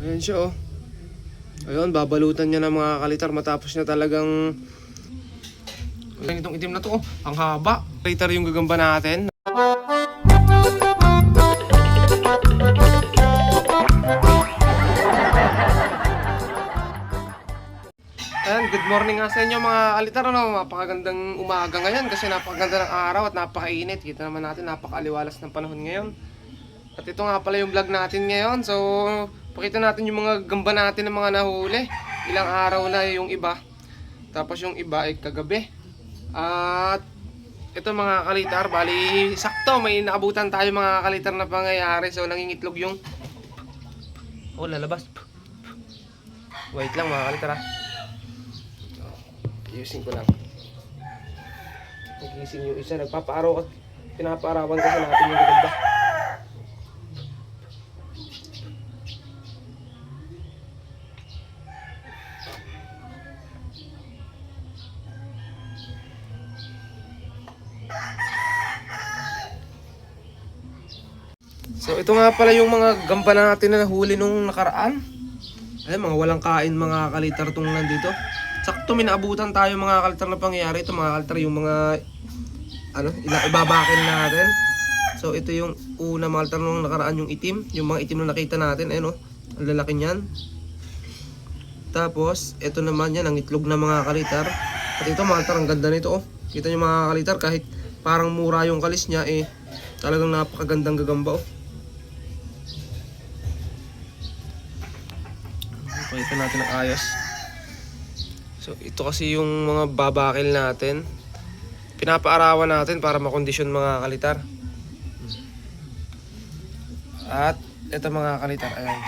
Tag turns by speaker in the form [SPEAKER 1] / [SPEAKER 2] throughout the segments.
[SPEAKER 1] Ayan siya oh. Ayun, babalutan niya ng mga kalitar matapos niya talagang... Itong itim na to oh, ang haba. Kalitar yung gagamba natin. Ayan, good morning nga sa inyo mga kalitar. Ano? Napakagandang umaga ngayon kasi napakaganda ng araw at napakainit. Kita naman natin napakaaliwalas ng panahon ngayon. At ito nga pala yung vlog natin ngayon. So, pakita natin yung mga gamba natin ng mga nahuli. Ilang araw na yung iba. Tapos yung iba ay kagabi. At ito mga kalitar, bali sakto may naabutan tayo mga kalitar na pangyayari. So, nangingitlog yung... Oh, lalabas. Wait lang mga kalitar ha. Ayusin ko lang. Nagising yung isa, nagpapaaraw at pinapaarawan kasi natin yung gagamba. So ito nga pala yung mga gamba natin na nahuli nung nakaraan. Ay, mga walang kain mga kalitar tong nandito. Sakto may naabutan tayo mga kalitar na pangyayari. Ito mga kalitar yung mga ibabakin natin. So ito yung una mga kalitar nung nakaraan yung itim. Yung mga itim na nakita natin. Ayun oh, ang lalaki niyan. Tapos ito naman yan ang itlog na mga kalitar. At ito mga kalitar ang ganda nito oh. Kita nyo mga kalitar kahit parang mura yung kalis niya eh. Talagang napakagandang gagamba oh. Pakita natin ang ayos. So ito kasi yung mga babakil natin. Pinapaarawan natin para makondisyon mga kalitar. At ito mga kalitar, ayan.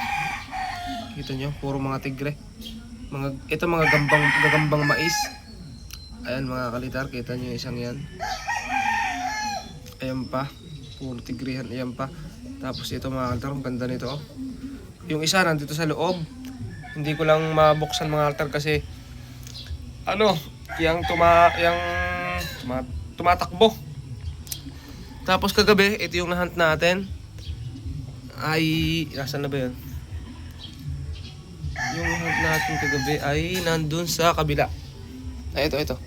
[SPEAKER 1] Kita nyo, puro mga tigre. Ito mga gagambang mais. Ayan mga kalitar, kita nyo isang yan. Ayan pa, puro tigrehan, ayan pa. Tapos ito mga kalitar, ang ganda nito oh. Yung isa nandito sa loob. Hindi ko lang mabuksan mga kalitar kasi tumatakbo. Tapos kagabi, ito yung nahunt natin. Ay, nasaan na ba yun? Yung nahunt natin kagabi ay nandun sa kabila. Ay, ito.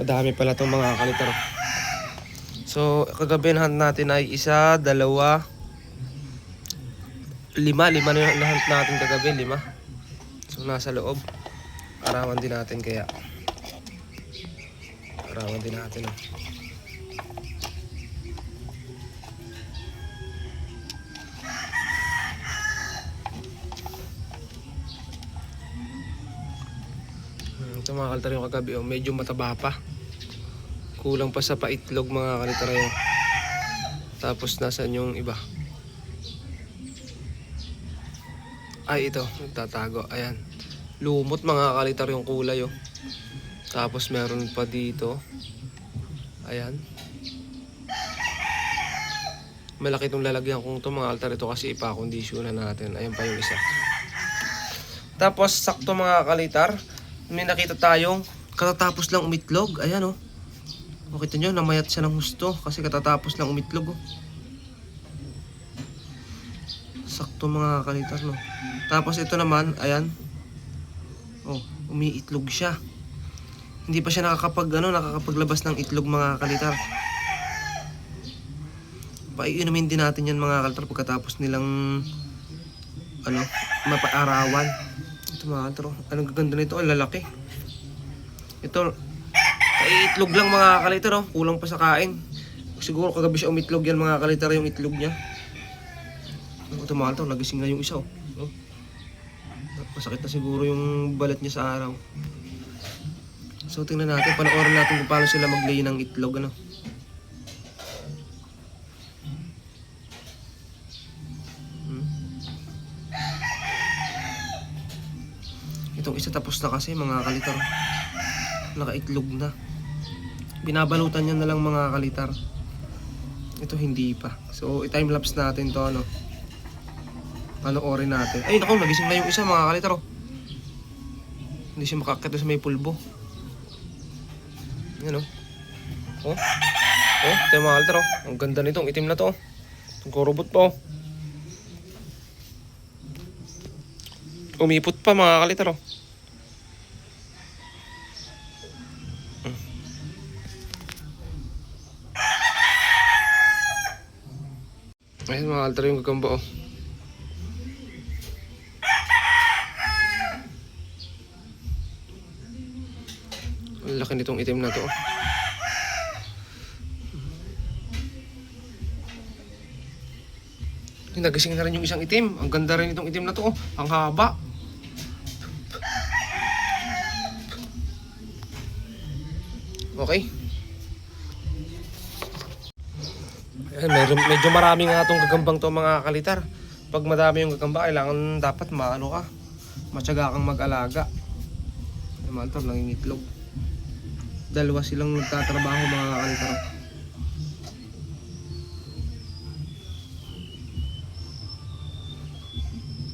[SPEAKER 1] Madami pala itong mga kalitar. So, kagabi nahunt natin ay 1, 2, 5 na yung nahunt natin kagabi, 5. So, nasa loob. Arawan din natin kaya. Arawan din natin. Ito mga kalitar yung kagabi. Oh, medyo mataba pa. Kulang pa sa paitlog mga kalitar yun. Tapos nasaan yung iba? Ay ito. Nagtatago. Ayan. Lumot mga kalitar yung kulay oh. Tapos meron pa dito. Ayan. Malaki itong lalagyan kong ito mga kalitar. Ito kasi ipakondisyonan natin. Ayan pa yung isa. Tapos sakto mga kalitar, may nakita tayong katatapos lang umitlog. Ayan oh. Makita nyo, namayat siya ng husto kasi katatapos lang umitlog oh. Sakto mga kalitar no. Tapos ito naman, ayan. Oh, umiitlog siya. Hindi pa siya nakakapaglabas ng itlog mga kalitar. Paiinumin din natin yan mga kalitar pagkatapos nilang mapaarawan. Ito mga kalitar, anong gaganda nito, ang lalaki. Ito, itlog lang mga kalitar oh, kulang pa sa kain. Siguro kagabi siya umitlog yan mga kalitar yung itlog niya. Ito mga kalitar, nagising na yung isa oh. Masakit na siguro yung balat niya sa araw. So tingnan natin, panoorin natin kung paano sila mag-lay ng itlog Itong isa tapos na kasi mga kalitar. Nakaitlog na. Binabalutan niya na lang mga kalitar. Ito hindi pa. So i-timelapse natin to panoorin natin. Ay naku, nagising na yung isa mga kalitar oh. Hindi siya makakita sa may pulbo. Yan oh. Oh, ito yung mga kalitar oh. Ang ganda nito, ang itim na to oh. Ang korobot pa oh. Umipot pa mga kalitar oh. Ayun mga kalitar yung gagamba oh. Ang laki nitong itim na to oh. Nagising na rin yung isang itim. Ang ganda rin itong itim na to oh. Ang haba. Okay. Ayan, medyo marami nga itong gagambang to mga kalitar. Pag madami yung gagamba, kailangan dapat maano ka. Matyaga kang mag-alaga. Naman ito, nangingitlog. Dalawa silang nagtatrabaho mga kalitar.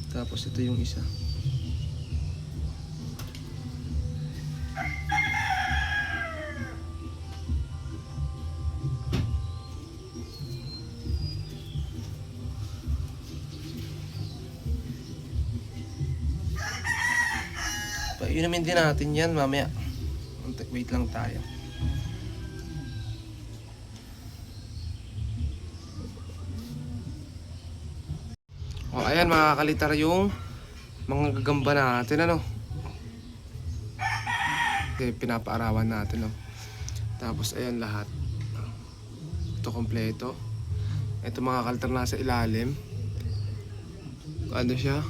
[SPEAKER 1] Tapos ito yung isa. Painumin din natin yan mamaya. Wait lang tayo. O ayan mga kalitar yung mga gagamba natin ano. Okay, pinapaarawan natin no. Tapos ayan lahat. Ito kompleto. Ito mga kalitar nasa ilalim. Ano siya?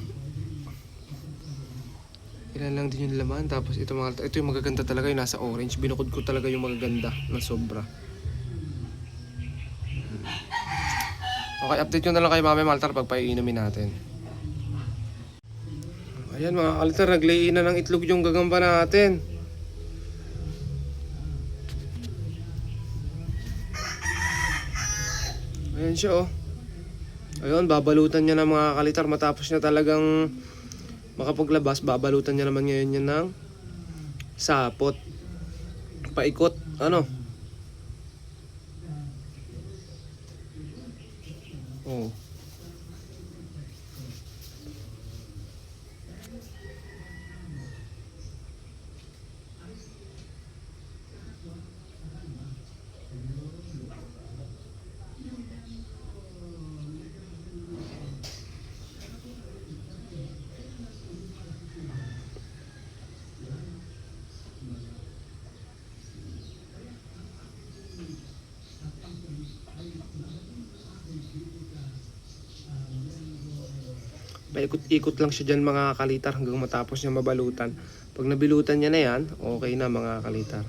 [SPEAKER 1] Ilan lang din yung laman. Tapos ito mga, ito yung magaganda talaga yung nasa orange. Binukod ko talaga yung magaganda na sobra. Okay, update ko na lang kay Mami Maltar pag paiinumin natin. Ayan mga kalitar, nag-lay na ng itlog yung gagamba natin. Ayan siya oh. Ayun, babalutan niya ng mga kalitar matapos niya talagang makapaglabas, babalutan niya naman ngayon yan ng sapot. Paikot, ano? Oh. Paikot-ikot lang siya dyan mga kalitar hanggang matapos niya mabalutan. Pag nabilutan niya na yan, okay na mga kalitar.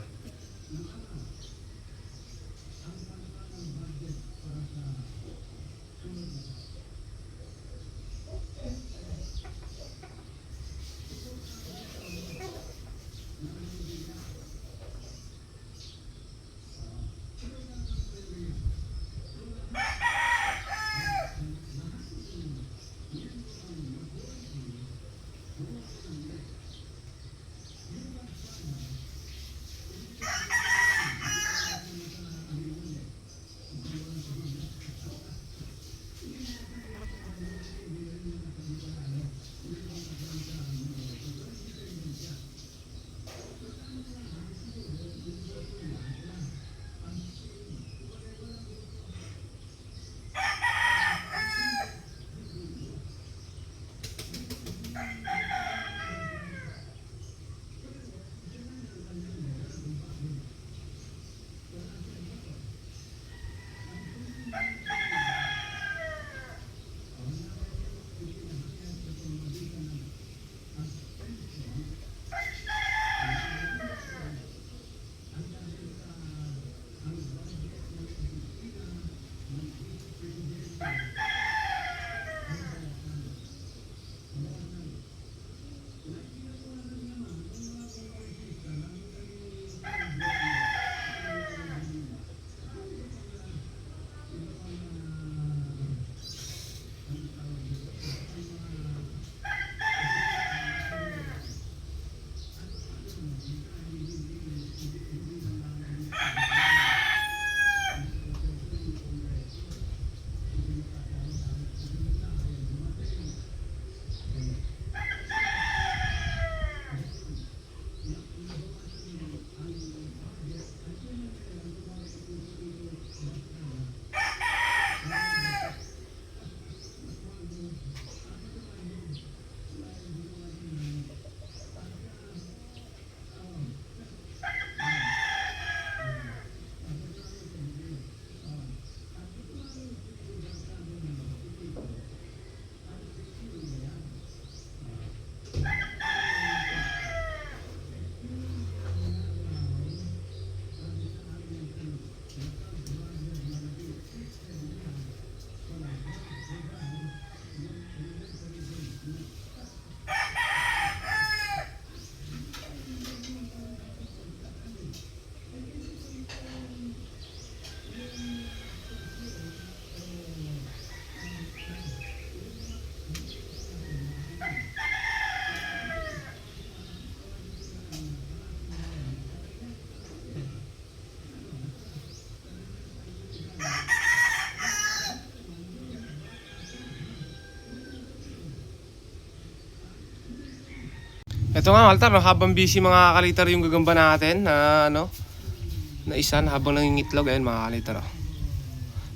[SPEAKER 1] Ito nga, Walter, no, habang busy mga kalitar yung gagamba natin na na isa na habang nangingitlog, ayun mga kalitar. Oh.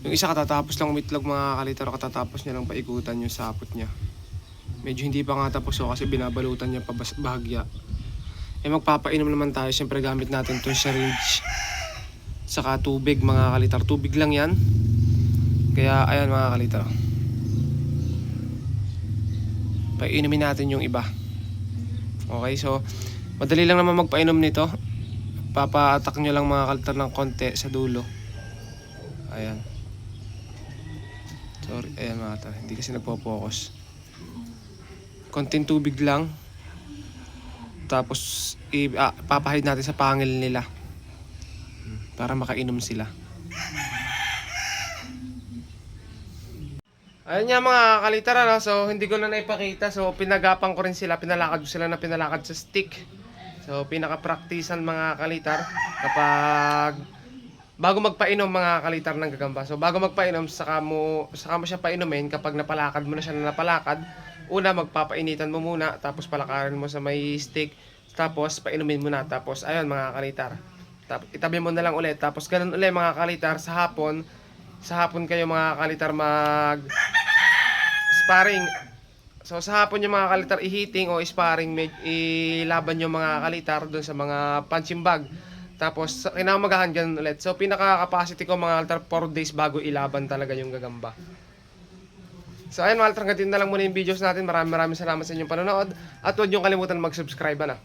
[SPEAKER 1] Yung isa katatapos lang umitlog mga kalitar, katatapos niya lang paikutan yung sapot niya. Medyo hindi pa nga tapos kasi binabalutan niya pa bahagya. Magpapainom naman tayo, siyempre gamit natin itong syringe. Saka tubig mga kalitar, tubig lang yan. Kaya ayan mga kalitar. Painumin natin yung iba. Okay, so madali lang naman magpainom nito. Papa-attack nyo lang mga kalitar ng konti sa dulo. Ayan. Sorry, ayan mga kalitar, hindi kasi nagpo-focus. Konting tubig lang. Tapos papahid natin sa pangil nila para makainom sila. Ayun nga mga kalitar, so hindi ko na naipakita. So pinagapan ko rin sila, pinalakad ko sila na pinalakad sa stick. So pinaka-practicean mga kalitar kapag bago magpainom mga kalitar ng gagamba. So bago magpainom, saka mo siya painumin kapag napalakad mo na siya na napalakad. Una magpapainitan mo muna, tapos palakarin mo sa may stick, tapos painumin mo na. Tapos ayun mga kalitar, itabi mo na lang ulit. Tapos ganun ulit mga kalitar sa hapon kayo mga kalitar mag sparring. So sa hapon yung mga kalitar i-heating o sparring, ilaban yung mga kalitar doon sa mga punching bag. Tapos kinamagahan ganun ulit. So pinaka capacity ko mga kalitar 4 days bago ilaban talaga yung gagamba. So ayun mga kalitar, hanggang dito na lang muna yung videos natin. Maraming salamat sa inyong panonood. At huwag niyong kalimutan mag-subscribe na.